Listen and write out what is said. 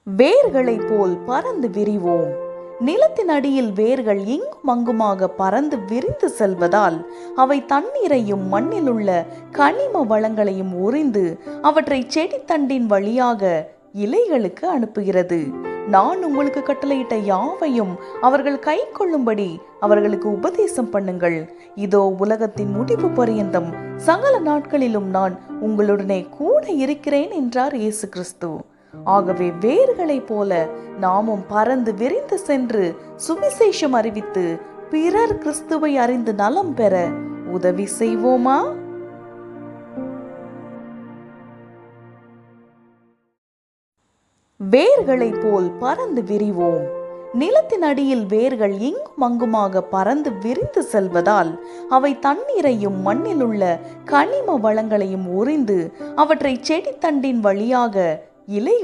வேர்களைப் போல் பறந்து விரிவோம். நிலத்தின் அடியில் வேர்கள் இங்கும் அங்குமாக பறந்து விரிந்து செல்வதால் அவை தண்ணீரையும் மண்ணில் உள்ள கனிம வளங்களையும் உறிந்து அவற்றை செடி தண்டின் வழியாக இலைகளுக்கு அனுப்புகிறது. நான் உங்களுக்கு கட்டளையிட்ட யாவையும் அவர்கள் கை கொள்ளும்படி அவர்களுக்கு உபதேசம் பண்ணுங்கள். இதோ உலகத்தின் முடிவு பரியந்தம் சகல நாட்களிலும் நான் உங்களுடனே கூட இருக்கிறேன் என்றார் இயேசு கிறிஸ்து. ஆகவே வேர்களைப் போல நாமும் பறந்து விரிந்து சென்று சுவிசேஷம் அறிவித்து பிறர் கிறிஸ்துவை அறிந்து நலம் பெற உதவி செய்வோமா? வேர்களைப் போல் பறந்து விரிவோம். நிலத்தின் அடியில் வேர்கள் இங்கும் அங்குமாக பறந்து விரிந்து செல்வதால் அவை தண்ணீரையும் மண்ணில் உள்ள கனிம வளங்களையும் உறிந்து அவற்றை செடி தண்டின் வழியாக இலைகள்